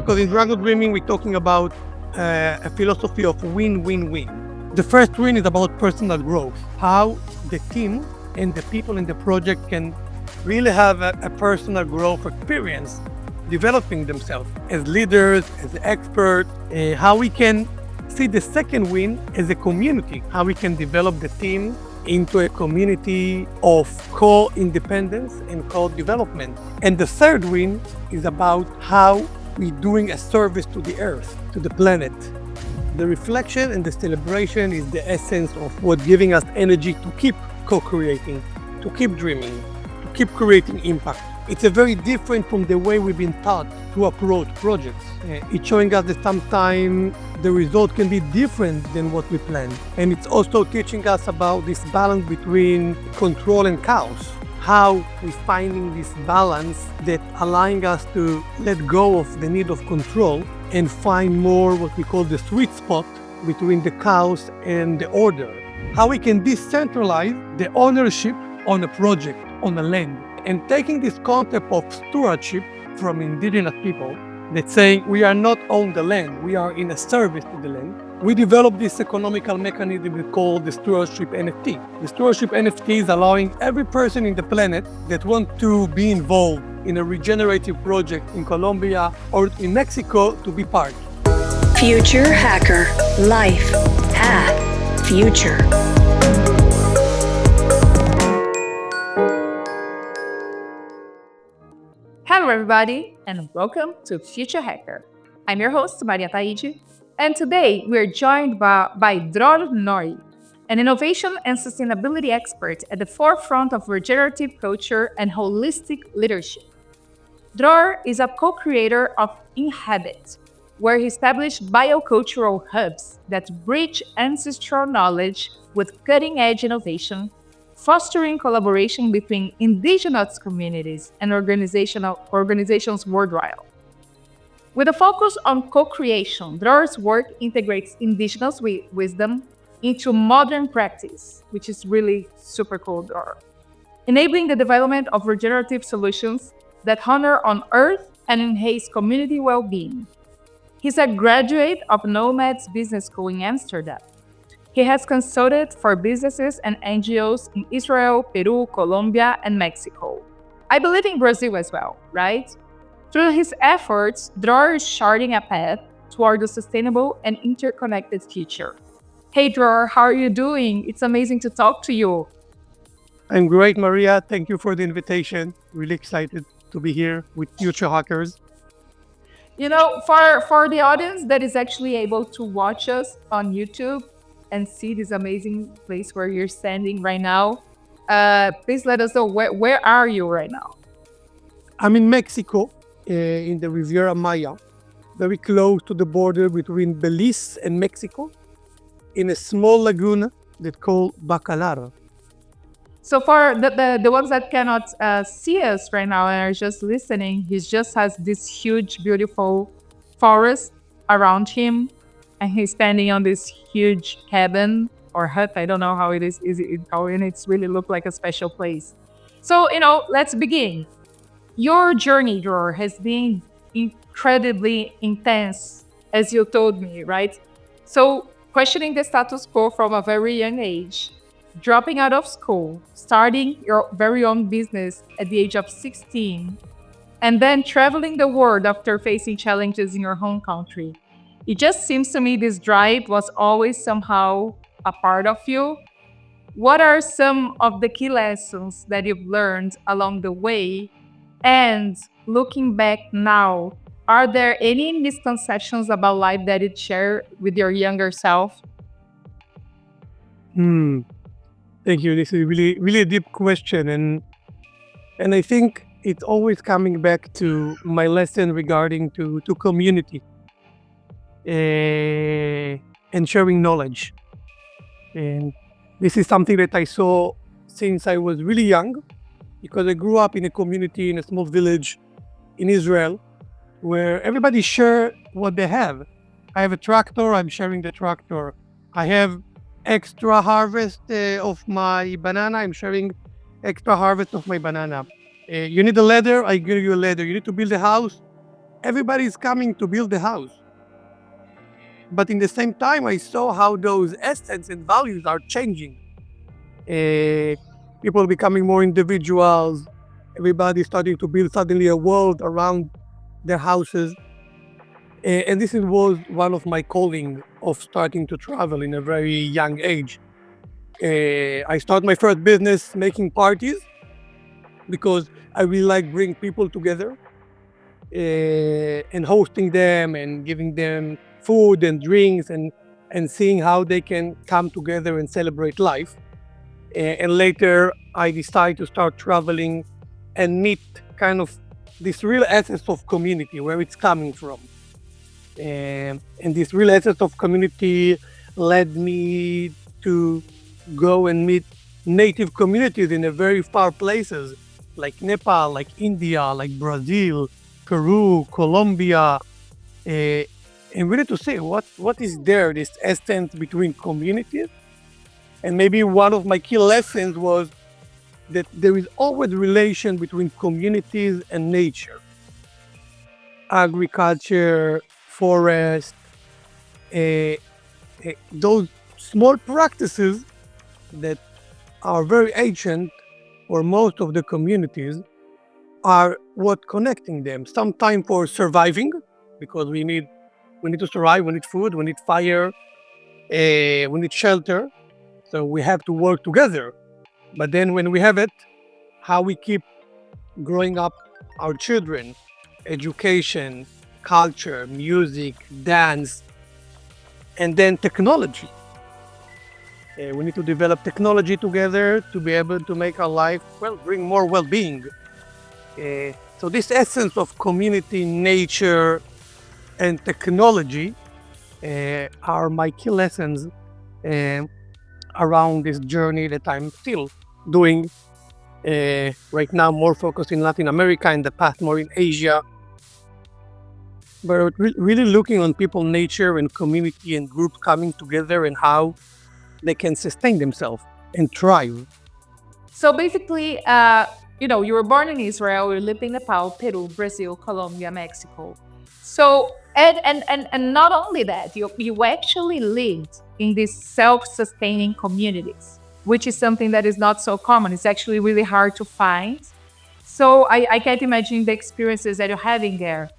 because in Dragon Dreaming, we're talking about a philosophy of win-win-win. The first win is about personal growth, how the team and the people in the project can really have a personal growth experience, developing themselves as leaders, as experts, how we can see the second win as a community, how we can develop the team into a community of co-independence and co-development. And the third win is about how we're doing a service to the earth, to the planet. The reflection and the celebration is the essence of what giving us energy to keep co-creating, to keep dreaming, to keep creating impact. It's a very different from the way we've been taught to approach projects. It's showing us that sometimes the result can be different than what we planned. And it's also teaching us about this balance between control and chaos. How we're finding this balance that allowing us to let go of the need of control and find more what we call the sweet spot between the chaos and the order. How we can decentralize the ownership on a project, on a land. And taking this concept of stewardship from indigenous people, that's saying we are not on the land, we are in a service to the land. We developed this economical mechanism we call the Stewardship NFT. The Stewardship NFT is allowing every person in the planet that wants to be involved in a regenerative project in Colombia or in Mexico to be part. Future Hacker. Life. Path. Future. Hello everybody and welcome to Future Hacker. I'm your host, Maria Taide, and today we're joined by Dror, an innovation and sustainability expert at the forefront of regenerative culture and holistic leadership. Dror is a co-creator of Inhabit, where he established biocultural hubs that bridge ancestral knowledge with cutting-edge innovation, fostering collaboration between indigenous communities and organizations worldwide. With a focus on co-creation, Dror's work integrates indigenous wisdom into modern practice, which is really super cool, Dror, enabling the development of regenerative solutions that honor on Earth and enhance community well-being. He's a graduate of Nomad's Business School in Amsterdam. He has consulted for businesses and NGOs in Israel, Peru, Colombia, and Mexico. I believe in Brazil as well, right? Through his efforts, Dror is charting a path toward a sustainable and interconnected future. Hey Dror, how are you doing? It's amazing to talk to you. I'm great, Maria. Thank you for the invitation. Really excited to be here with Future Hackers. You know, for the audience that is actually able to watch us on YouTube and see this amazing place where you're standing right now, please let us know where are you right now? I'm in Mexico, in the Riviera Maya, very close to the border between Belize and Mexico, in a small lagoon that's called Bacalar. So for the ones that cannot see us right now and are just listening, he just has this huge, beautiful forest around him, and he's standing on this huge cabin or hut. I don't know how it is and it's really look like a special place. So, let's begin. Your journey, Dror, has been incredibly intense, as you told me, right? So, questioning the status quo from a very young age, dropping out of school, starting your very own business at the age of 16, and then traveling the world after facing challenges in your home country. It just seems to me this drive was always somehow a part of you. What are some of the key lessons that you've learned along the way? And looking back now, are there any misconceptions about life that you'd share with your younger self? Thank you. This is really, really a deep question. And I think it's always coming back to my lesson regarding to community and sharing knowledge. And this is something that I saw since I was really young, because I grew up in a community in a small village in Israel where everybody share what they have. I have a tractor, I'm sharing the tractor. I have extra harvest of my banana, I'm sharing extra harvest of my banana. You need a ladder, I give you a ladder. You need to build a house, everybody's coming to build a house. But in the same time, I saw how those essence and values are changing. People becoming more individuals. Everybody starting to build suddenly a world around their houses. And this was one of my calling of starting to travel in a very young age. I started my first business making parties because I really like bring people together and hosting them and giving them food and drinks and seeing how they can come together and celebrate life. And later I decided to start traveling and meet kind of this real essence of community, where it's coming from. And this real essence of community led me to go and meet native communities in a very far places, like Nepal, like India, like Brazil, Peru, Colombia. And really to say what is there, this essence between communities. And maybe one of my key lessons was that there is always relation between communities and nature. Agriculture, forest, those small practices that are very ancient for most of the communities are what connecting them. Sometimes for surviving, because we need to survive, we need food, we need fire, we need shelter. So we have to work together. But then when we have it, how we keep growing up our children, education, culture, music, dance, and then technology. We need to develop technology together to be able to make our life, bring more well-being. So this essence of community, nature, and technology are my key lessons around this journey that I'm still doing right now, more focused in Latin America, in the past more in Asia. But really looking on people, nature, and community and group coming together and how they can sustain themselves and thrive. So basically, you were born in Israel, you lived in Nepal, Peru, Brazil, Colombia, Mexico. So, and not only that, you actually lived in these self-sustaining communities, which is something that is not so common. It's actually really hard to find. So I can't imagine the experiences that you're having there.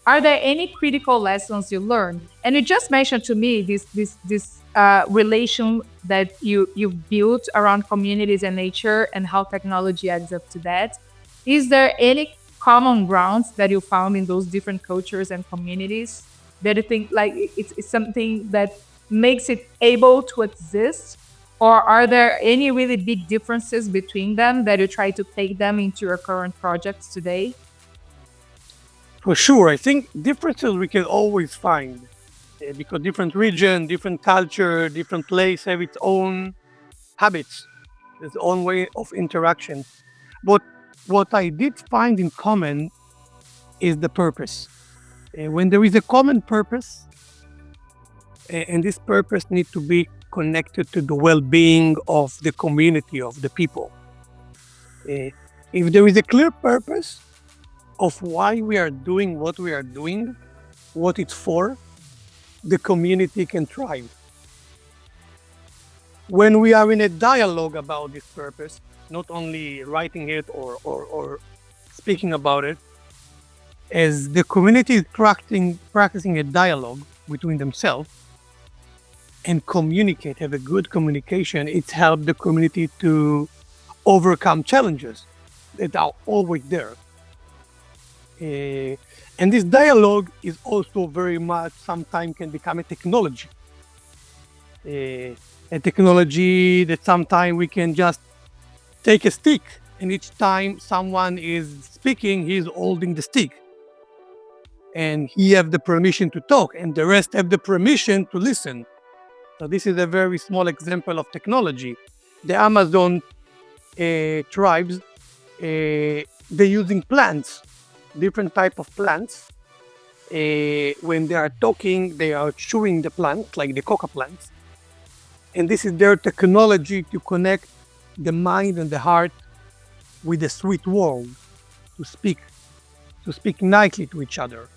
Are there any critical lessons you learned? And you just mentioned to me this relation that you built around communities and nature and how technology adds up to that. Is there any common grounds that you found in those different cultures and communities that you think like it's something that makes it able to exist? Or are there any really big differences between them that you try to take them into your current projects today? For sure, I think differences we can always find because different region, different culture, different place have its own habits, its own way of interaction. But what I did find in common is the purpose. When there is a common purpose, and this purpose needs to be connected to the well-being of the community, of the people. If there is a clear purpose of why we are doing what we are doing, what it's for, the community can thrive. When we are in a dialogue about this purpose, not only writing it or speaking about it, as the community is practicing a dialogue between themselves and communicate, have a good communication, it's helped the community to overcome challenges that are always there. And this dialogue is also very much sometimes can become a technology. A technology that sometimes we can just take a stick and each time someone is speaking, he's holding the stick. And he have the permission to talk and the rest have the permission to listen. So this is a very small example of technology. The Amazon tribes, they're using plants, different type of plants. When they are talking, they are chewing the plant, like the coca plants. And this is their technology to connect the mind and the heart with the sweet world, to speak nicely to each other.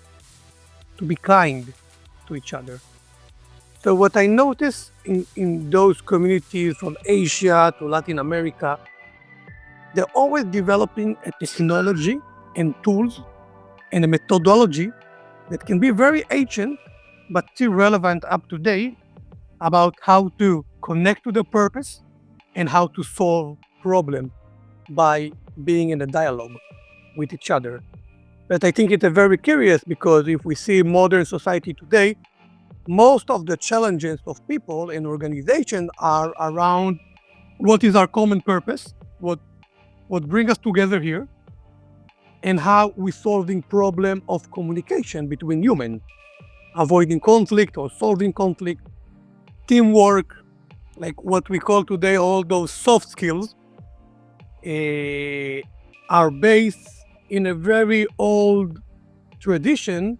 to be kind to each other. So what I noticed in those communities from Asia to Latin America, they're always developing a technology and tools and a methodology that can be very ancient, but still relevant up to date about how to connect to the purpose and how to solve problems by being in a dialogue with each other. But I think it's very curious because if we see modern society today, most of the challenges of people and organizations are around what is our common purpose, what brings us together here, and how we solving problem of communication between humans, avoiding conflict or solving conflict, teamwork, like what we call today all those soft skills, are based in a very old tradition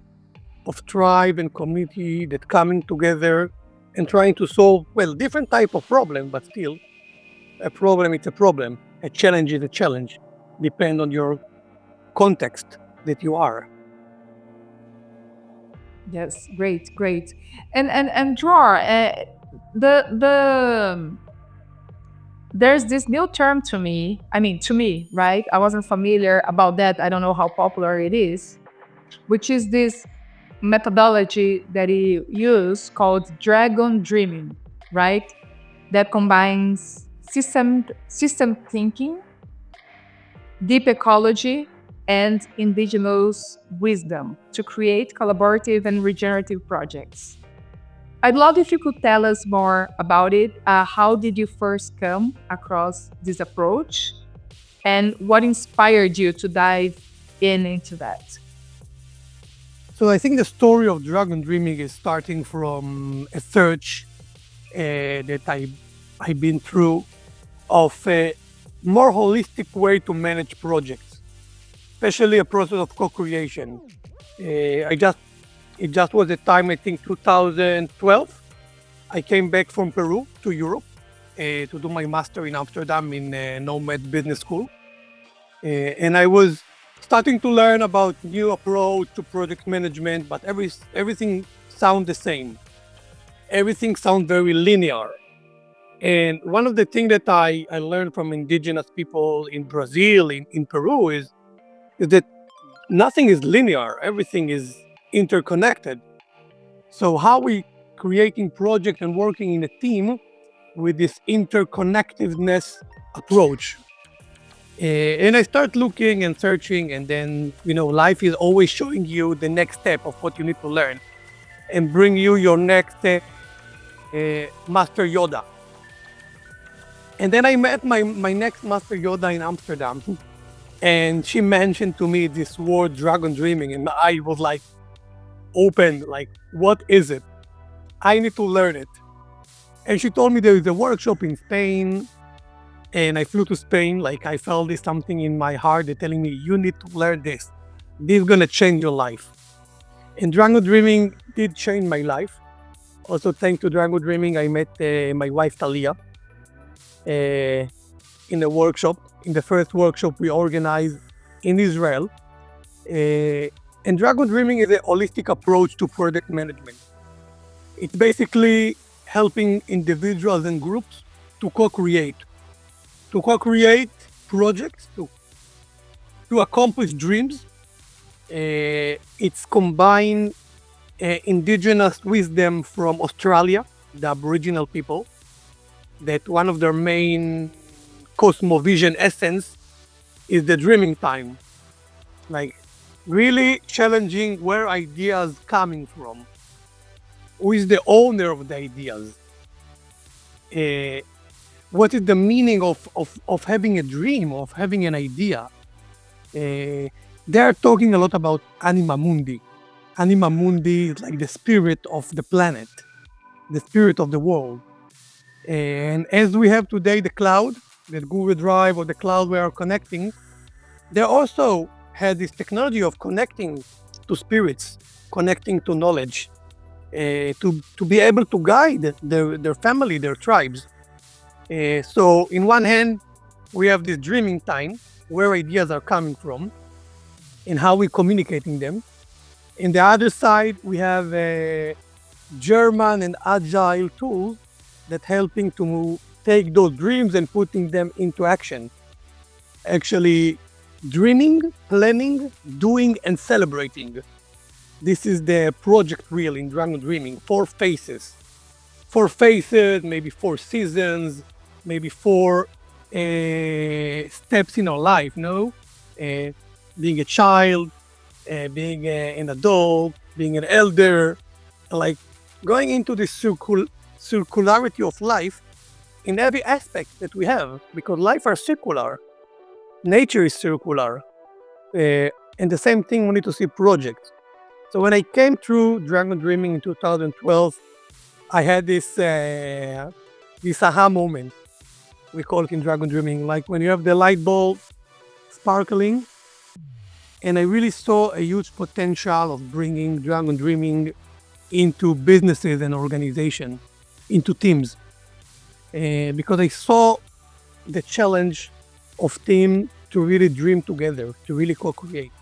of tribe and community that coming together and trying to solve, well, different type of problem, but still a problem is a problem, a challenge is a challenge, depend on your context that you are. Yes, great. And Dror, the there's this new term to me. I mean, to me, right? I wasn't familiar about that. I don't know how popular it is, which is this methodology that he used called dragon dreaming, right? That combines system thinking, deep ecology, and indigenous wisdom to create collaborative and regenerative projects. I'd love if you could tell us more about it. How did you first come across this approach? And what inspired you to dive into that? So I think the story of dragon dreaming is starting from a search that I've been through of a more holistic way to manage projects, especially a process of co-creation. It just was a time, I think 2012, I came back from Peru to Europe to do my master in Amsterdam in Nomad Business School. And I was starting to learn about new approach to project management, but everything sound the same. Everything sound very linear. And one of the things that I learned from indigenous people in Brazil, in Peru, is that nothing is linear. Everything is interconnected. So how we creating project and working in a team with this interconnectedness approach? And I start looking and searching, and then, life is always showing you the next step of what you need to learn and bring you your next Master Yoda. And then I met my next Master Yoda in Amsterdam, and she mentioned to me this word dragon dreaming, and I was like open, like, what is it? I need to learn it. And she told me there is a workshop in Spain. And I flew to Spain, like I felt this something in my heart. They're telling me, you need to learn this. This is gonna change your life. And Dragon Dreaming did change my life. Also, thanks to Dragon Dreaming, I met my wife, Talia, in a workshop, in the first workshop we organized in Israel. And Dragon Dreaming is a holistic approach to project management. It's basically helping individuals and groups to co-create projects, to accomplish dreams. It's combined indigenous wisdom from Australia, the Aboriginal people, that one of their main cosmovision essence is the dreaming time. Like really challenging where ideas coming from, who is the owner of the ideas, what is the meaning of having a dream, of having an idea. They're talking a lot about anima mundi. Anima mundi is like the spirit of the planet, the spirit of the world. And as we have today the cloud, the Google Drive or the cloud we are connecting, they also had this technology of connecting to spirits, connecting to knowledge, to be able to guide their family, their tribes. So in one hand, we have this dreaming time, where ideas are coming from and how we're communicating them. In the other side, we have German and agile tools that helping to take those dreams and putting them into action. Actually, dreaming, planning, doing, and celebrating. This is the project wheel in Dragon Dreaming. 4 phases. 4 phases, maybe 4 seasons, maybe 4 steps in our life, no? Being a child, being an adult, being an elder, like going into this circularity of life in every aspect that we have, because life are circular, nature is circular, and the same thing we need to see projects. So when I came through Dragon Dreaming in 2012, I had this aha moment. We call it in Dragon Dreaming, like when you have the light bulb sparkling. And I really saw a huge potential of bringing Dragon Dreaming into businesses and organizations, into teams. Because I saw the challenge of team to really dream together, to really co-create.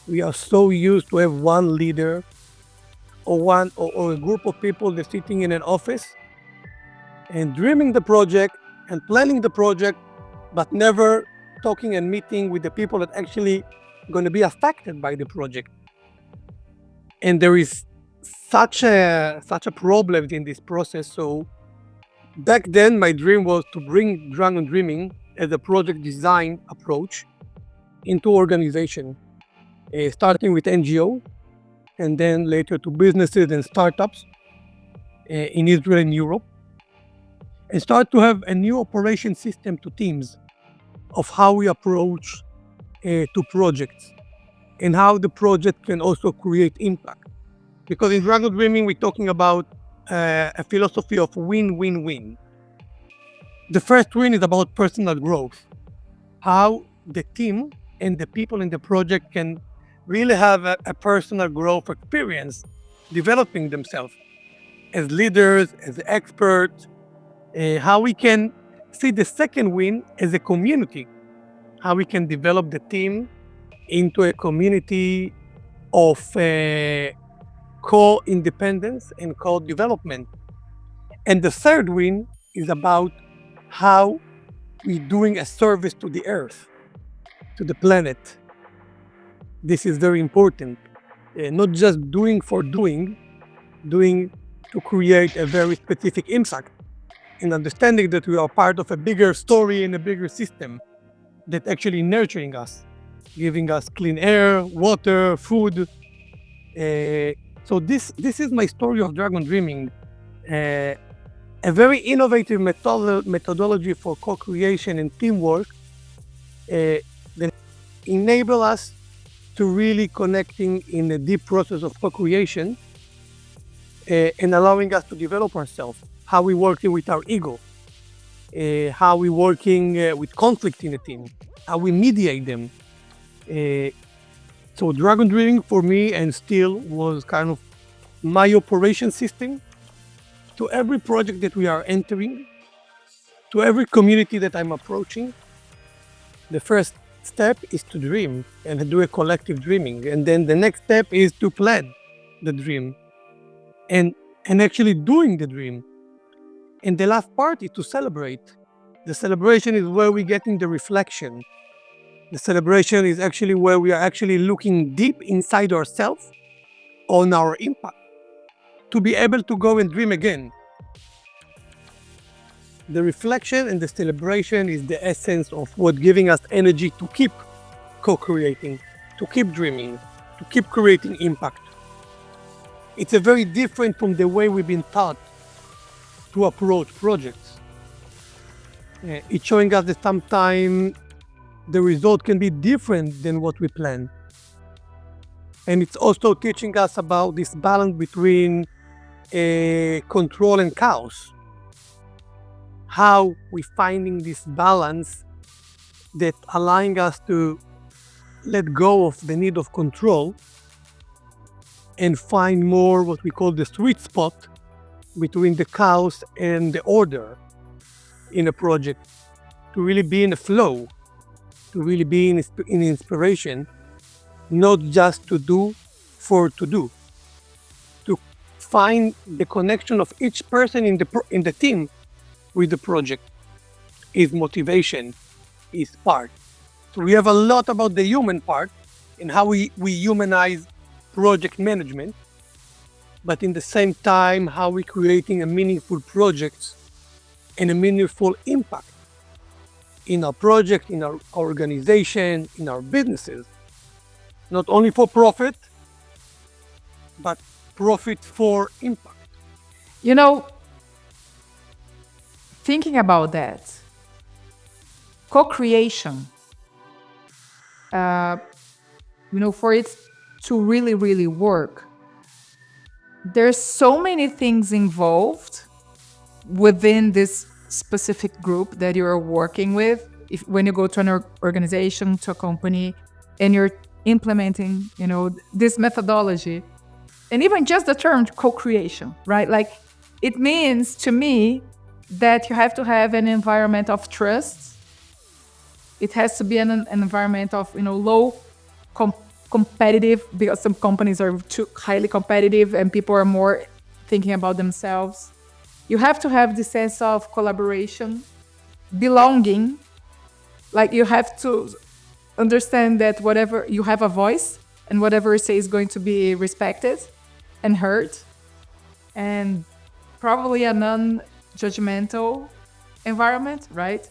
We are so used to have one leader or a group of people that's sitting in an office and dreaming the project and planning the project, but never talking and meeting with the people that actually going to be affected by the project. And there is such a problem in this process. So back then, my dream was to bring Dragon Dreaming as a project design approach into organization, starting with NGO, and then later to businesses and startups in Israel and Europe, and start to have a new operation system to teams of how we approach to projects and how the project can also create impact. Because in Dragon Dreaming, we're talking about a philosophy of win-win-win. The first win is about personal growth, how the team and the people in the project can really have a personal growth experience, developing themselves as leaders, as experts, how we can see the second win as a community, how we can develop the team into a community of co-independence and co-development. And the third win is about how we're doing a service to the earth, to the planet. This is very important. Not just doing for doing to create a very specific impact, and understanding that we are part of a bigger story and a bigger system that actually nurturing us, giving us clean air, water, food. So this is my story of Dragon Dreaming, a very innovative methodology for co-creation and teamwork that enable us to really connecting in a deep process of co-creation and allowing us to develop ourselves, how we working with our ego, how we working with conflict in a team, how we mediate them. So Dragon Dreaming for me and still was kind of my operation system to every project that we are entering, to every community that I'm approaching. The first step is to dream and do a collective dreaming. And then the next step is to plan the dream and actually doing the dream. And the last part is to celebrate. The celebration is where we're getting the reflection. The celebration is actually where we are actually looking deep inside ourselves on our impact to be able to go and dream again. The reflection and the celebration is the essence of what giving us energy to keep co-creating, to keep dreaming, to keep creating impact. It's a very different from the way we've been taught to approach projects. It's showing us that sometimes the result can be different than what we plan. And it's also teaching us about this balance between control and chaos. How we finding this balance that allowing us to let go of the need of control and find more what we call the sweet spot between the chaos and the order in a project, to really be in a flow, to really be in inspiration, not just to do, for to do, to find the connection of each person in the team with the project. Is motivation, is part. So we have a lot about the human part and how we humanize project management, but in the same time, how we're creating a meaningful project and a meaningful impact in our project, in our organization, in our businesses, not only for profit, but profit for impact. You know, thinking about that, co-creation, for it to really, really work, there's so many things involved within this specific group that you're working with. When you go to an organization, to a company, and you're implementing, this methodology, and even just the term co-creation, right? Like, it means to me that you have to have an environment of trust. It has to be an environment of, low competitive, because some companies are too highly competitive and people are more thinking about themselves. You have to have the sense of collaboration, belonging. Like, you have to understand that whatever you have a voice and whatever you say is going to be respected and heard, and probably a non-judgmental environment, right?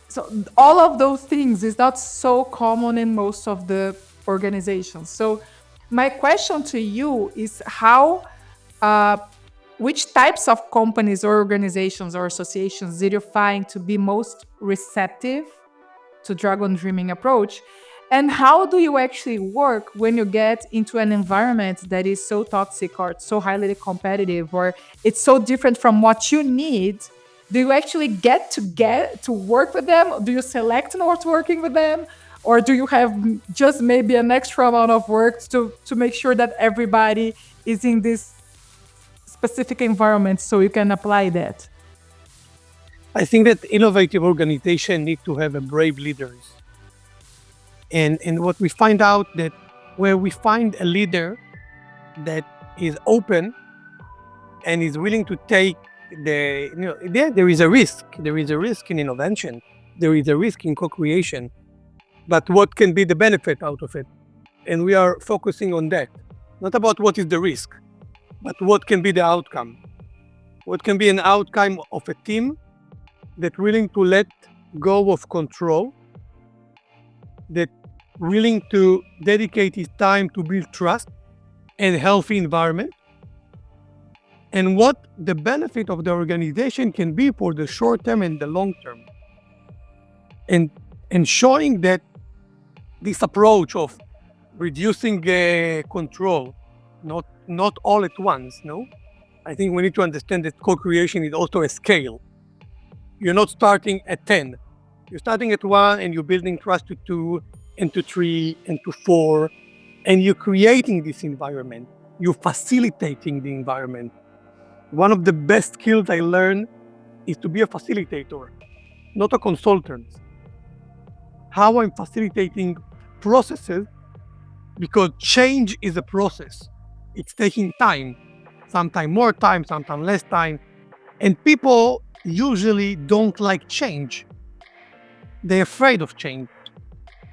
So all of those things is not so common in most of the organizations. So my question to you is which types of companies or organizations or associations did you find to be most receptive to Dragon Dreaming approach? And how do you actually work when you get into an environment that is so toxic or so highly competitive, or it's so different from what you need? Do you actually get to work with them? Do you select not working with them? Or do you have just maybe an extra amount of work to make sure that everybody is in this specific environment so you can apply that? I think that innovative organizations need to have a brave leaders. And what we find out that where we find a leader that is open and is willing to take there is a risk. There is a risk in innovation. There is a risk in co-creation. But what can be the benefit out of it? And we are focusing on that. Not about what is the risk, but what can be the outcome. What can be an outcome of a team that willing to let go of control, that willing to dedicate his time to build trust and healthy environment, and what the benefit of the organization can be for the short term and the long term. And showing that this approach of reducing control, not all at once, no? I think we need to understand that co-creation is also a scale. You're not starting at 10. You're starting at 1 and you're building trust to 2 and to 3 and to 4, and you're creating this environment. You're facilitating the environment. One of the best skills I learned is to be a facilitator, not a consultant. How I'm facilitating processes, because change is a process. It's taking time, sometimes more time, sometimes less time. And people usually don't like change. They're afraid of change.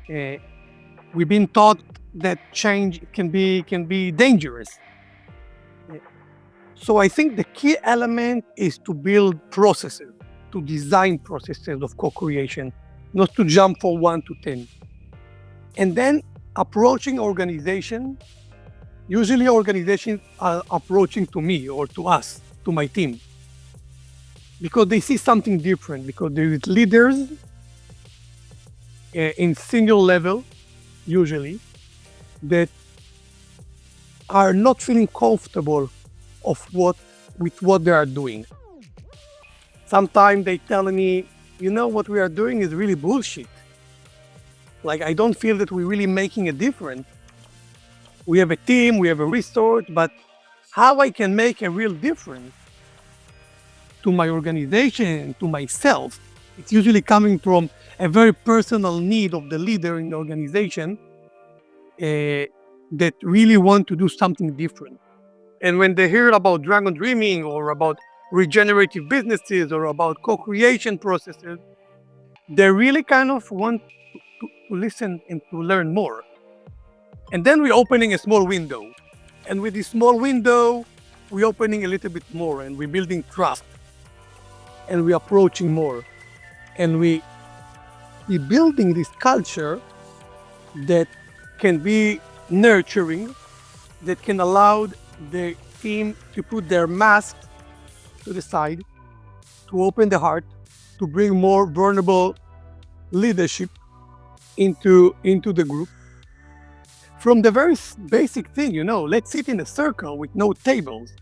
We've been taught that change can be dangerous. So I think the key element is to build processes, to design processes of co-creation, not to jump from 1 to 10. And then approaching organization, usually organizations are approaching to me or to us, to my team, because they see something different, because there is leaders in senior level, usually, that are not feeling comfortable with what they are doing. Sometimes they tell me, what we are doing is really bullshit. Like, I don't feel that we're really making a difference. We have a team, we have a resource, but how I can make a real difference to my organization, to myself, it's usually coming from a very personal need of the leader in the organization. that really want to do something different. And when they hear about dragon dreaming or about regenerative businesses or about co-creation processes, they really kind of want to listen and to learn more. And then we're opening a small window. And with this small window, we're opening a little bit more and we're building trust. And we're approaching more. And we're building this culture that can be nurturing, that can allow the team to put their mask to the side, to open the heart, to bring more vulnerable leadership into the group. From the very basic thing, let's sit in a circle with no tables.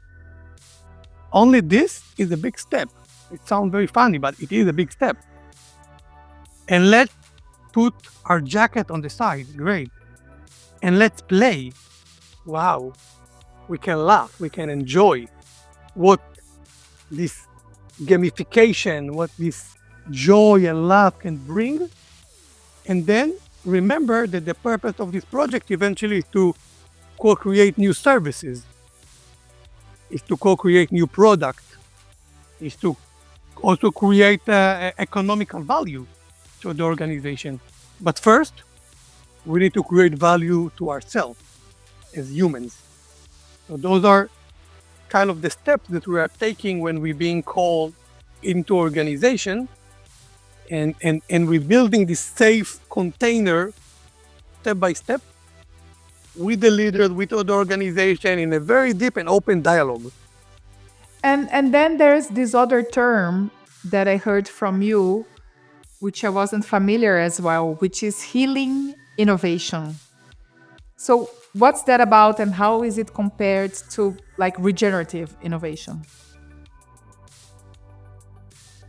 Only this is a big step. It sounds very funny, but it is a big step. And let's put our jacket on the side. Great. And let's play. Wow. We can laugh. We can enjoy what this gamification, what this joy and love can bring. And then remember that the purpose of this project eventually is to co-create new services, is to co-create new products, is to also create economical value to the organization. But first, we need to create value to ourselves as humans. So those are kind of the steps that we are taking when we're being called into organization, and we're building this safe container step by step with the leaders, with the organization in a very deep and open dialogue. And then there's this other term that I heard from you, which I wasn't familiar as well, which is healing innovation. So what's that about and how is it compared to like regenerative innovation?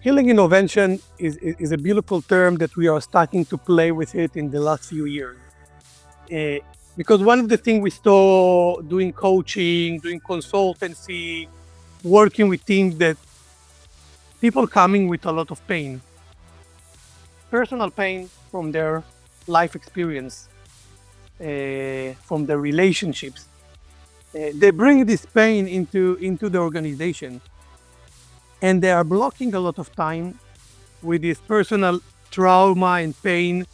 Healing innovation is a beautiful term that we are starting to play with it in the last few years. Because one of the things we saw doing coaching, doing consultancy, working with teams, that people coming with a lot of pain, personal pain from their life experience, from their relationships. They bring this pain into the organization, and they are blocking a lot of time with these personal trauma and pain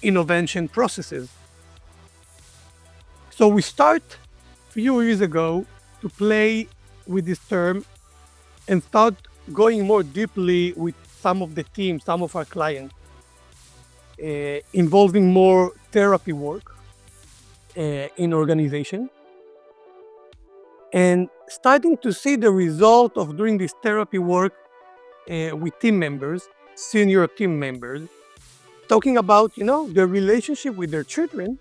intervention processes. So we start a few years ago to play with this term and start going more deeply with some of the teams, some of our clients, involving more therapy work in organization, and starting to see the result of doing this therapy work with team members, senior team members, talking about, their relationship with their children,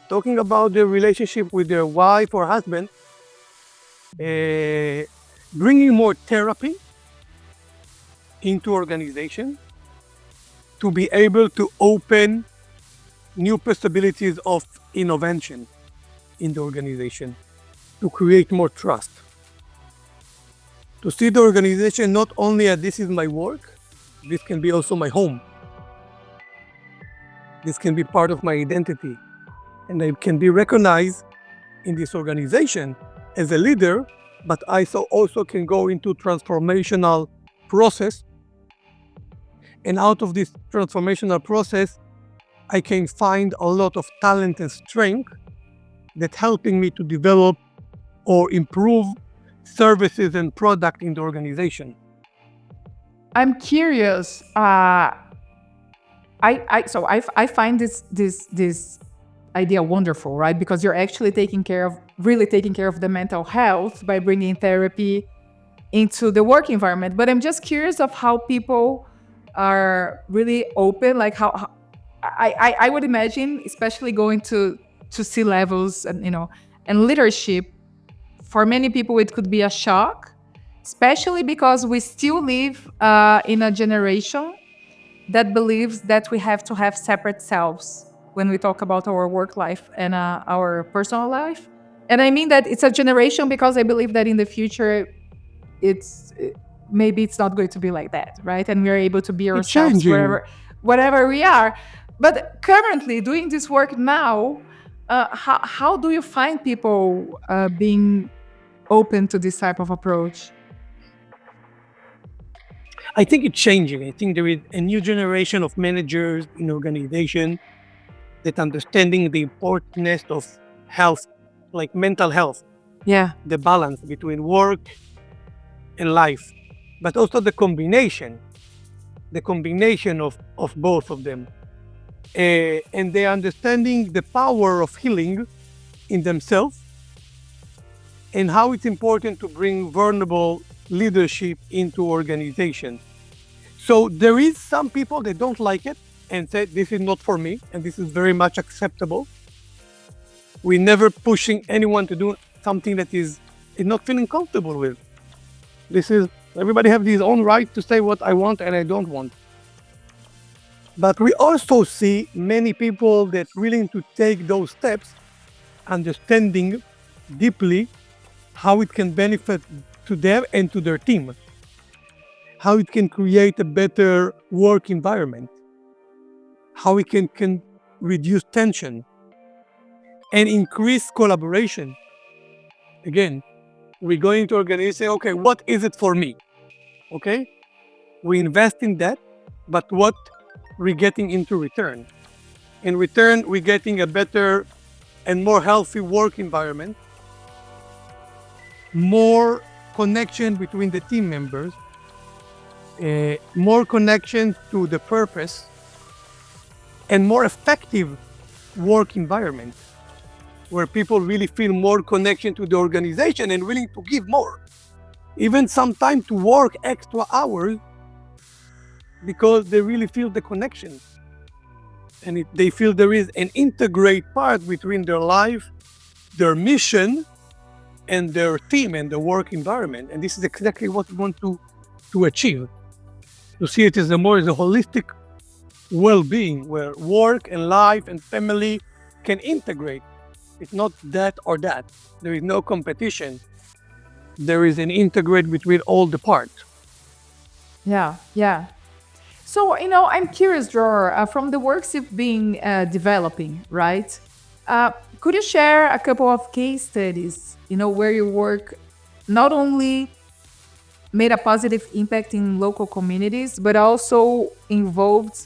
talking about their relationship with their wife or husband, bringing more therapy into organization to be able to open new possibilities of innovation in the organization, to create more trust, to see the organization not only as this is my work, this can be also my home. This can be part of my identity, and I can be recognized in this organization as a leader, but I also can go into transformational process. And out of this transformational process, I can find a lot of talent and strength that helping me to develop or improve services and product in the organization. I'm curious. I find this idea wonderful, right? Because you're actually really taking care of the mental health by bringing therapy into the work environment. But I'm just curious of how people are really open, like how I would imagine, especially going to C-levels and leadership. For many people, it could be a shock, especially because we still live in a generation that believes that we have to have separate selves when we talk about our work life and our personal life. And I mean that it's a generation because I believe that in the future, maybe it's not going to be like that, right? And we're able to be ourselves wherever we are. But currently, doing this work now, How do you find people being open to this type of approach? I think it's changing. I think there is a new generation of managers in organization that understanding the importance of health, like mental health, Yeah. the balance between work and life, but also the combination of both of them. And they understanding the power of healing in themselves and how it's important to bring vulnerable leadership into organization. So there is some people that don't like it and say this is not for me, and this is very much acceptable. We're never pushing anyone to do something that is not feeling comfortable with. This is everybody have his own right to say what I want and I don't want. But we also see many people that willing to take those steps, understanding deeply how it can benefit to them and to their team, how it can create a better work environment, how it can reduce tension and increase collaboration. Again, we're going to organize, say, okay, what is it for me? Okay, we invest in that, but what we're getting into return? In return, we're getting a better and more healthy work environment, more connection between the team members, more connection to the purpose, and more effective work environment where people really feel more connection to the organization and willing to give more, even sometimes to work extra hours because they really feel the connection and they feel there is an integrate part between their life, their mission, and their team and the work environment. And this is exactly what we want to achieve, to see it as a holistic well-being where work and life and family can integrate. It's not that or that. There is no competition. There is an integrate between all the parts. Yeah, yeah. So, I'm curious, Dror, from the works you've been developing, right? Could you share a couple of case studies, where your work not only made a positive impact in local communities, but also involved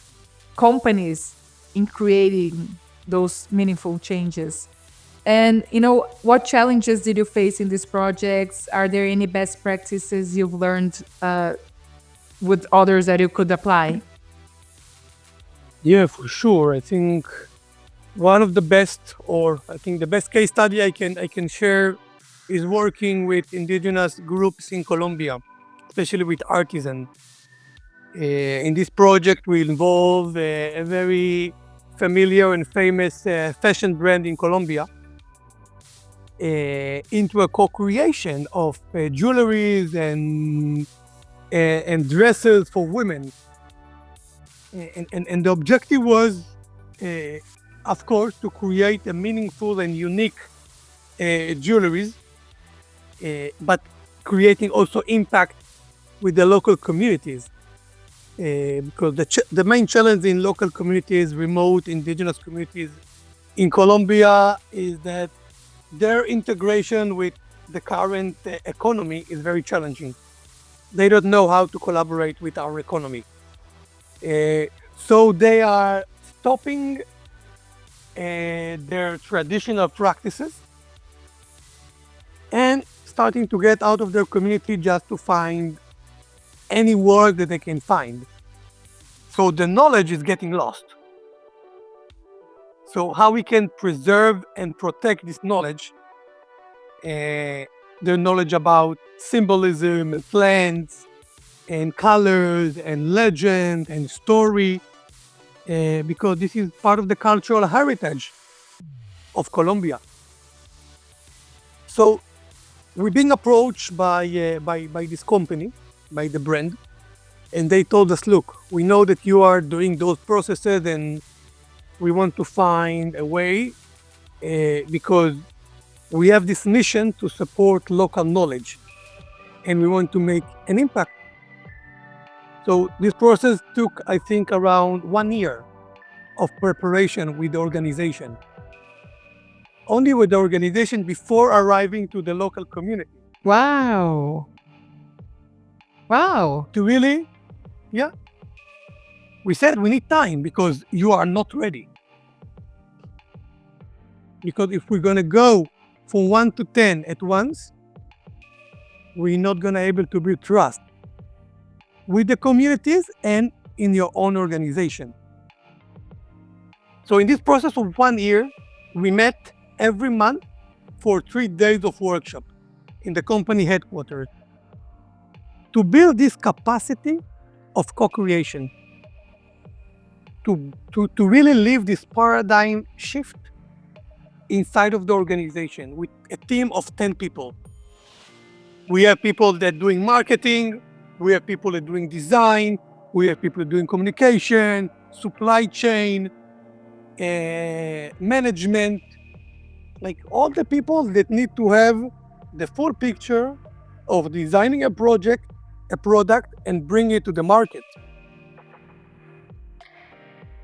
companies in creating those meaningful changes? And, what challenges did you face in these projects? Are there any best practices you've learned with others that you could apply? Yeah, for sure. I think one of the best, or I think the best case study I can share is working with indigenous groups in Colombia, especially with artisans. In this project, we involve a very familiar and famous fashion brand in Colombia into a co-creation of jewelries and dresses for women. And the objective was, of course, to create a meaningful and unique jewelries, but creating also impact with the local communities. Because the main challenge in local communities, remote indigenous communities in Colombia, is that their integration with the current economy is very challenging. They don't know how to collaborate with our economy. So they are stopping their traditional practices and starting to get out of their community just to find any work that they can find. So the knowledge is getting lost. So how we can preserve and protect this knowledge, their knowledge about symbolism and plants and colors and legend and story, because this is part of the cultural heritage of Colombia. So we're being approached by this company, by the brand, and they told us, look, we know that you are doing those processes and we want to find a way because we have this mission to support local knowledge and we want to make an impact. So this process took, I think, around 1 year of preparation with the organization. only with the organization before arriving to the local community. Wow. Wow. To really, we said we need time because you are not ready. Because if we're going to go from 1 to 10 at once, we're not going to able to build trust with the communities and in your own organization. So in this process of 1 year, we met every month for 3 days of workshop in the company headquarters to build this capacity of co-creation, to really live this paradigm shift inside of the organization with a team of 10 people. We have people that doing marketing, we have people that doing design, we have people doing communication, supply chain, management, like all the people that need to have the full picture of designing a project, a product, and bring it to the market.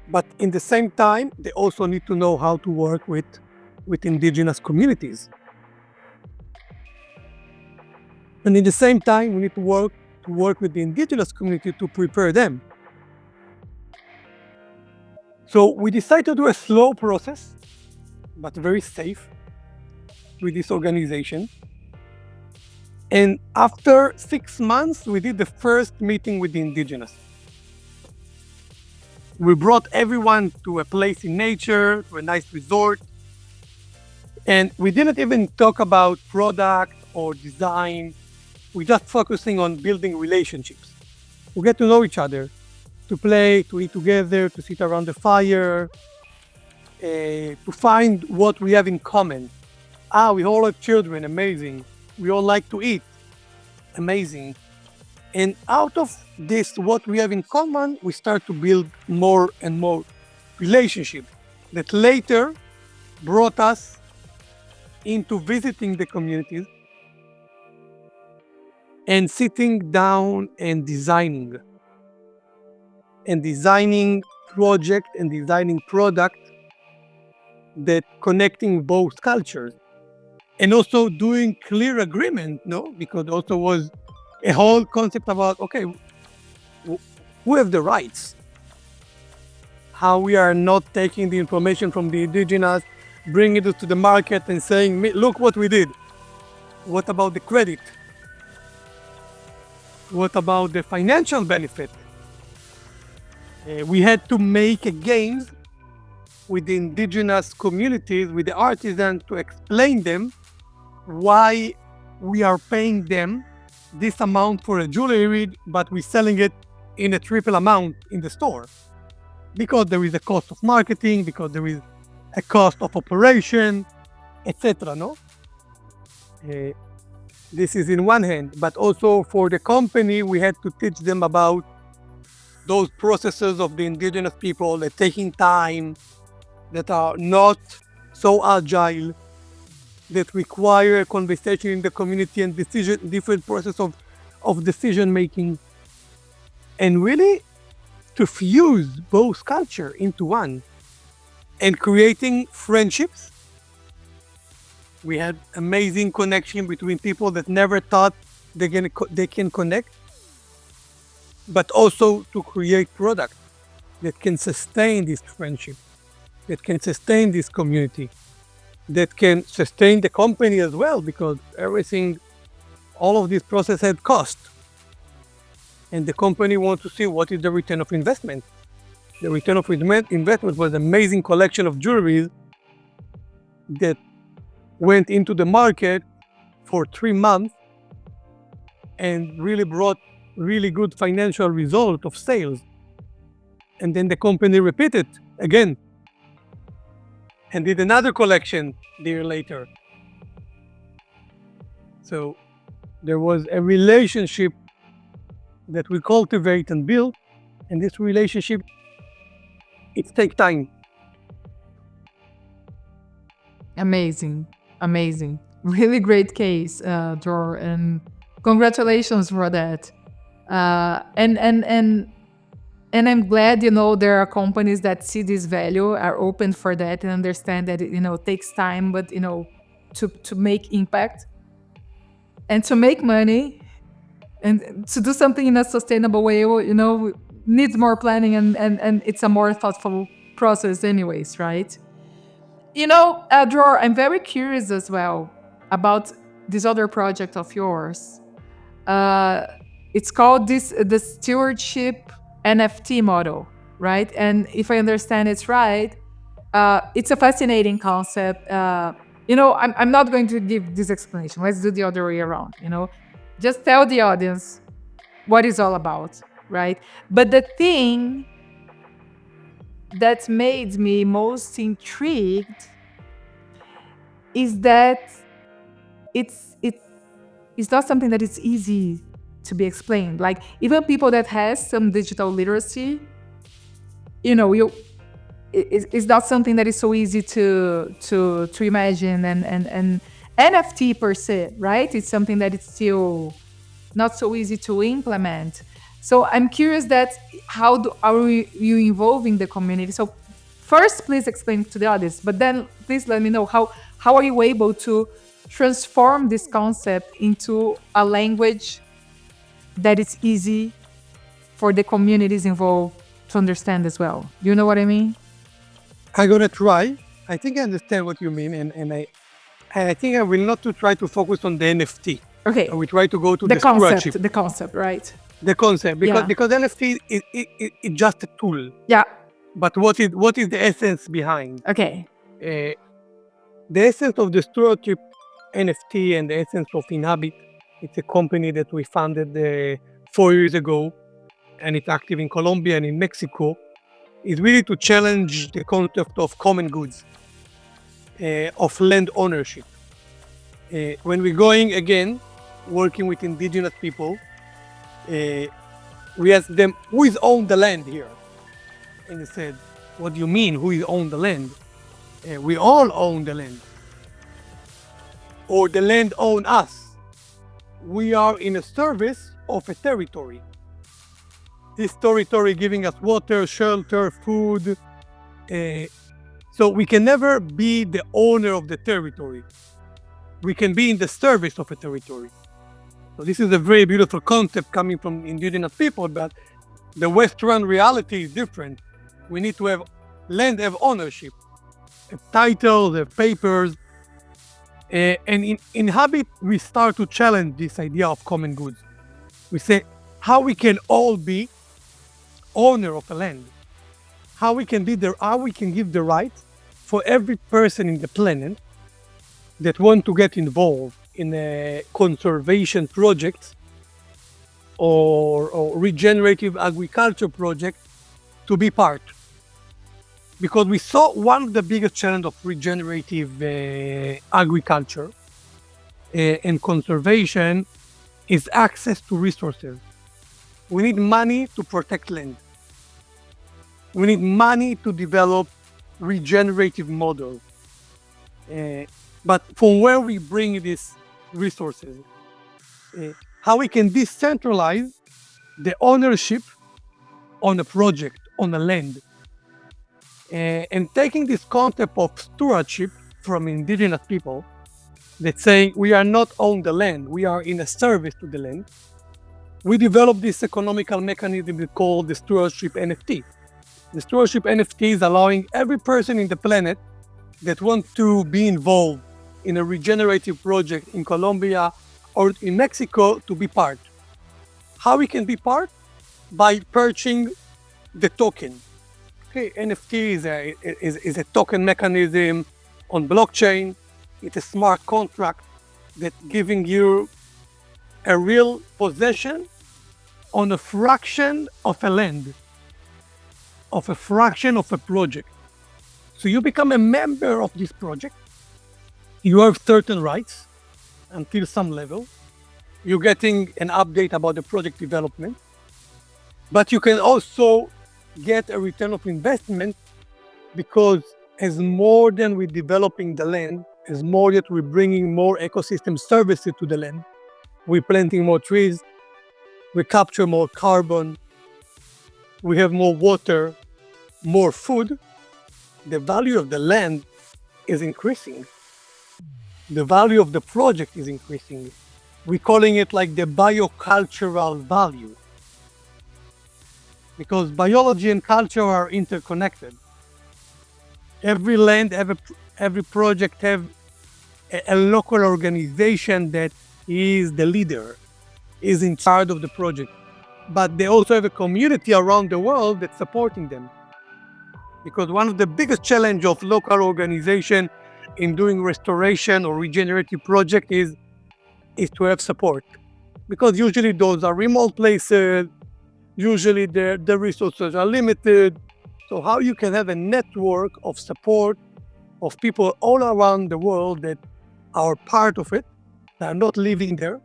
But in the same time, they also need to know how to work with indigenous communities. And in the same time, we need to work with the indigenous community to prepare them. So we decided to do a slow process, but very safe with this organization. And after 6 months, we did the first meeting with the indigenous. We brought everyone to a place in nature, to a nice resort. And we didn't even talk about product or design. We're just focusing on building relationships. We get to know each other, to play, to eat together, to sit around the fire, to find what we have in common. We all have children, amazing. We all like to eat, amazing. And out of this, what we have in common, we start to build more and more relationship that later brought us into visiting the communities and sitting down and designing project and designing product that connecting both cultures, and also doing clear agreement, because also was a whole concept about, okay, who have the rights? How we are not taking the information from the indigenous, bringing it to the market and saying, look what we did. What about the credit? What about the financial benefit? We had to make a games with the indigenous communities, with the artisans, to explain them why we are paying them this amount for a jewelry, but we're selling it in a triple amount in the store. Because there is a cost of marketing, because there is a cost of operation, etc. This is in one hand, but also for the company, we had to teach them about those processes of the indigenous people that taking time, that are not so agile, that require a conversation in the community and different process of decision making, and really to fuse both culture into one and creating friendships. We had amazing connection between people that never thought they can connect, but also to create product that can sustain this friendship, that can sustain this community, that can sustain the company as well, because all of this process had cost. And the company wants to see what is the return of investment. The return of investment was an amazing collection of jewelry that went into the market for 3 months and really brought really good financial result of sales. And then the company repeated again and did another collection a year later. So there was a relationship that we cultivate and build, and this relationship, it takes time. Amazing. Really great case, Dror, and congratulations for that. And And I'm glad, there are companies that see this value, are open for that, and understand that it takes time, but to make impact and to make money and to do something in a sustainable way, needs more planning, and it's a more thoughtful process anyways, right? Dror, I'm very curious as well about this other project of yours. Uh, it's called the Stewardship NFT model, right? And if I understand it's right, it's a fascinating concept. I'm not going to give this explanation. Let's do the other way around. Just tell the audience what it's all about, right? But the thing that made me most intrigued is that it's not something that is easy to be explained. Like, even people that has some digital literacy, it's not something that is so easy to imagine, and NFT per se, right? It's something that is still not so easy to implement. So I'm curious that are you involving the community? So first, please explain to the audience, but then please let me know how are you able to transform this concept into a language that is easy for the communities involved to understand as well. You know what I mean? I'm gonna try. I think I understand what you mean, and I think I will not to try to focus on the NFT. Okay. We try to go to The the stewardship. concept, right? The concept, Yeah. because NFT is just a tool. Yeah. But what is the essence behind? Okay. The essence of the stewardship NFT and the essence of Inhabit, it's a company that we founded 4 years ago, and it's active in Colombia and in Mexico, is really to challenge the concept of common goods, of land ownership. When we're going again, working with indigenous people, we asked them, who is own the land here? And they said, what do you mean, who is own the land? We all own the land. Or the land own us. We are in a service of a territory. This territory giving us water, shelter, food. So we can never be the owner of the territory. We can be in the service of a territory. So this is a very beautiful concept coming from indigenous people, but the Western reality is different. We need to have land, have ownership, have titles, have papers. And in Habit, we start to challenge this idea of common goods. We say how we can all be owner of a land, how we can give the right for every person in the planet that want to get involved in a conservation project or regenerative agriculture project to be part. Because we saw one of the biggest challenges of regenerative agriculture and conservation is access to resources. We need money to protect land. We need money to develop regenerative models. But from where we bring these resources, how we can decentralize the ownership on a project, on a land. And taking this concept of stewardship from indigenous people that say we are not on the land, we are in a service to the land, we developed this economical mechanism we call the stewardship NFT. The stewardship NFT is allowing every person in the planet that wants to be involved in a regenerative project in Colombia or in Mexico to be part. How we can be part? By purchasing the token. Okay, NFT is a token mechanism on blockchain. It's a smart contract that giving you a real possession on a fraction of a land, of a fraction of a project. So you become a member of this project. You have certain rights until some level. You're getting an update about the project development, but you can also get a return of investment because as more than we're developing the land, as more that we're bringing more ecosystem services to the land, we're planting more trees, we capture more carbon, we have more water, more food, the value of the land is increasing. The value of the project is increasing. We're calling it like the biocultural value, because biology and culture are interconnected. Every land, every project have a local organization that is the leader, is in charge of the project. But they also have a community around the world that's supporting them. Because one of the biggest challenge of local organization in doing restoration or regenerative project is to have support. Because usually those are remote places, usually the resources are limited. So how you can have a network of support of people all around the world that are part of it, they are not living there,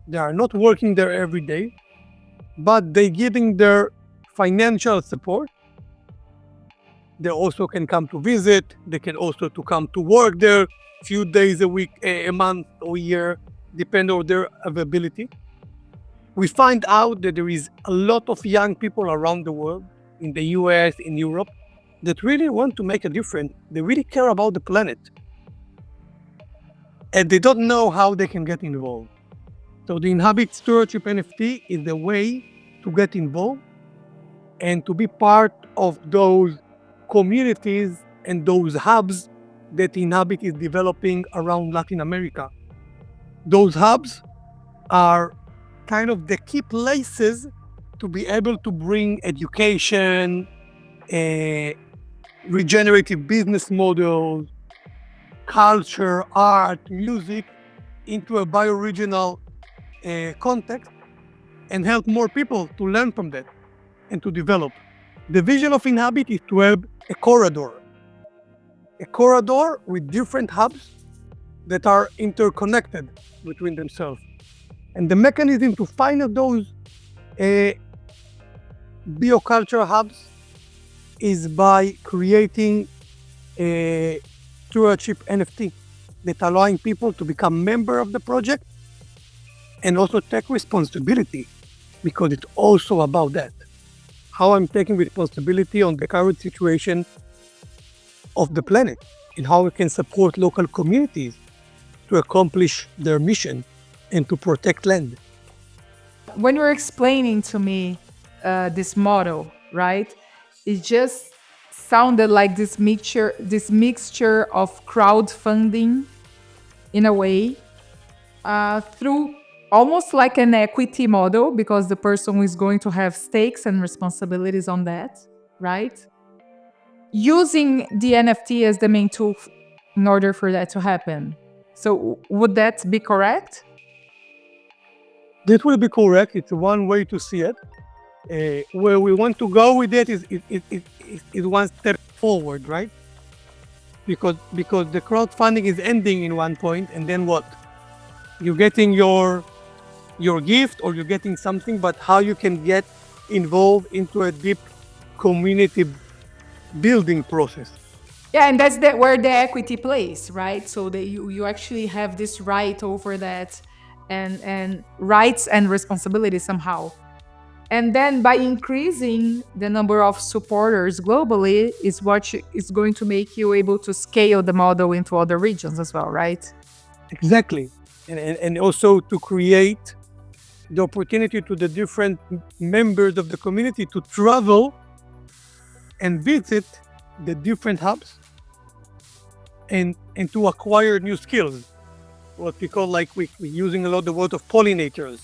they are not working there every day, but they giving their financial support. They also can come to visit, they can also to come to work there a few days a week, a month or a year, depending on their availability. We find out that there is a lot of young people around the world, in the US, in Europe, that really want to make a difference. They really care about the planet. And they don't know how they can get involved. So the Inhabit Stewardship NFT is a way to get involved and to be part of those communities and those hubs that Inhabit is developing around Latin America. Those hubs are kind of the key places to be able to bring education, regenerative business models, culture, art, music into a bioregional context and help more people to learn from that and to develop. The vision of Inhabit is to have a corridor with different hubs that are interconnected between themselves. And the mechanism to find those bioculture hubs is by creating a stewardship NFT that allowing people to become member of the project and also take responsibility, because it's also about that. How I'm taking responsibility on the current situation of the planet and how we can support local communities to accomplish their mission and to protect land. When you were explaining to me this model, right, it just sounded like this mixture of crowdfunding in a way through almost like an equity model, because the person is going to have stakes and responsibilities on that, right? Using the NFT as the main tool in order for that to happen. So would that be correct? That will be correct. It's one way to see it. Where we want to go with it is one step forward, right? Because the crowdfunding is ending in one point, and then what? You're getting your gift or you're getting something, but how you can get involved into a deep community building process. Yeah, and that's where the equity plays, right? So that you actually have this right over that, and rights and responsibilities somehow. And then by increasing the number of supporters globally is what is going to make you able to scale the model into other regions as well, right? Exactly. And also to create the opportunity to the different members of the community to travel and visit the different hubs and to acquire new skills. What we call, like, we're using a lot the word of pollinators.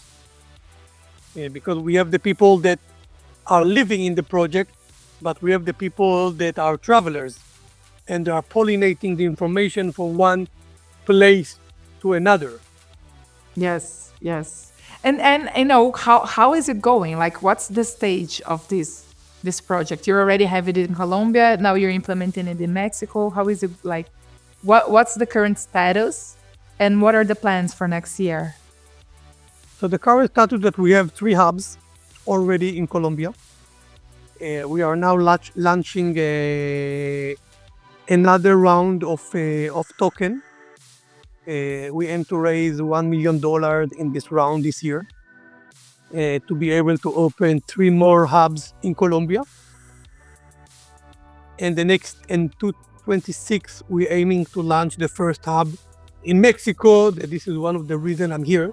Because we have the people that are living in the project, but we have the people that are travelers and are pollinating the information from one place to another. Yes, yes. And you know, how is it going? Like, what's the stage of this project? You already have it in Colombia, now you're implementing it in Mexico. How is it like? What's the current status, and what are the plans for next year? So the current status that we have 3 hubs already in Colombia. We are now launching another round of token. We aim to raise $1 million in this round this year. to be able to open 3 more hubs in Colombia. And in 2026, we're aiming to launch the first hub in Mexico. This is one of the reasons I'm here,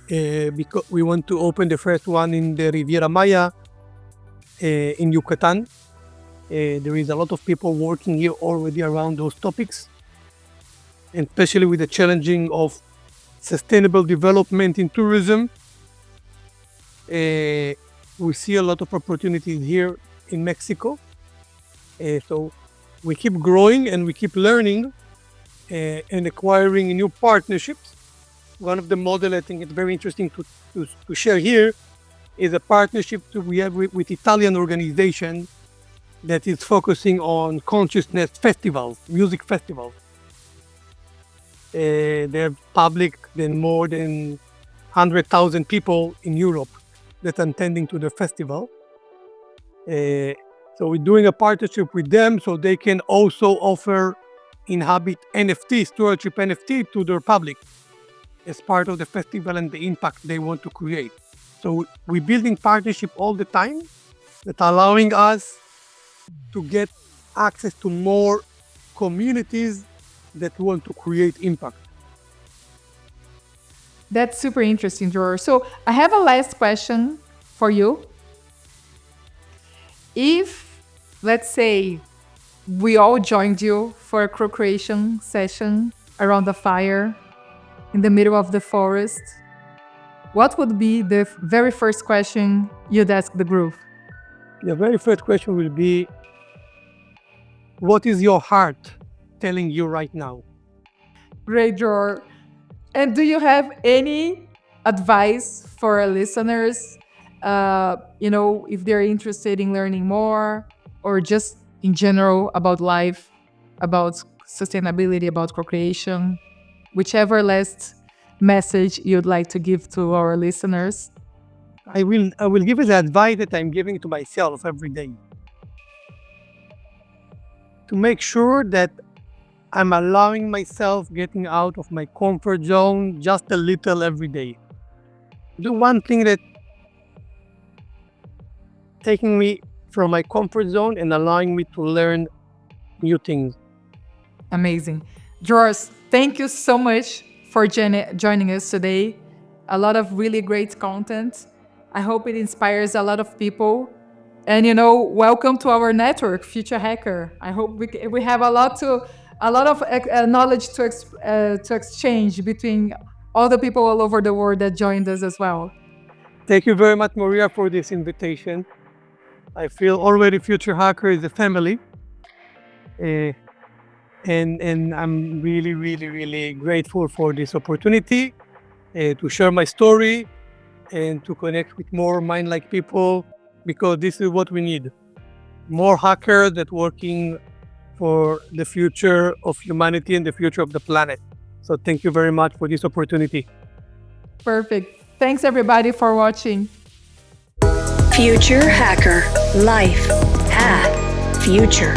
because we want to open the first one in the Riviera Maya in Yucatan. There is a lot of people working here already around those topics, and especially with the challenging of sustainable development in tourism. We see a lot of opportunities here in Mexico. So we keep growing and we keep learning and acquiring new partnerships. One of the models I think it's very interesting to share here is a partnership that we have with Italian organization that is focusing on consciousness festivals, music festivals. They're public than more than 100,000 people in Europe that are attending to the festival. So we're doing a partnership with them so they can also offer Inhabit NFT, Stewardship NFT to their public as part of the festival and the impact they want to create. So we're building partnership all the time that are allowing us to get access to more communities that want to create impact. That's super interesting, Dror. So I have a last question for you. If, let's say, we all joined you for a co-creation session around the fire in the middle of the forest, what would be the very first question you'd ask the group? The very first question will be, what is your heart telling you right now? Great, Dror. And do you have any advice for our listeners? If they're interested in learning more or just in general about life, about sustainability, about co-creation, whichever last message you'd like to give to our listeners. I will give you the advice that I'm giving to myself every day. To make sure that I'm allowing myself getting out of my comfort zone just a little every day. Do one thing that taking me from my comfort zone and allowing me to learn new things. Amazing. Dror, thank you so much for joining us today. A lot of really great content. I hope it inspires a lot of people. And welcome to our network, Future Hacker. I hope we have a lot of knowledge to exchange between all the people all over the world that joined us as well. Thank you very much, Maria, for this invitation. I feel already Future Hacker is a family. And I'm really, really, really grateful for this opportunity to share my story and to connect with more mind-like people, because this is what we need. More hackers that working for the future of humanity and the future of the planet. So thank you very much for this opportunity. Perfect. Thanks everybody for watching. Future Hacker. Life. Path. Future.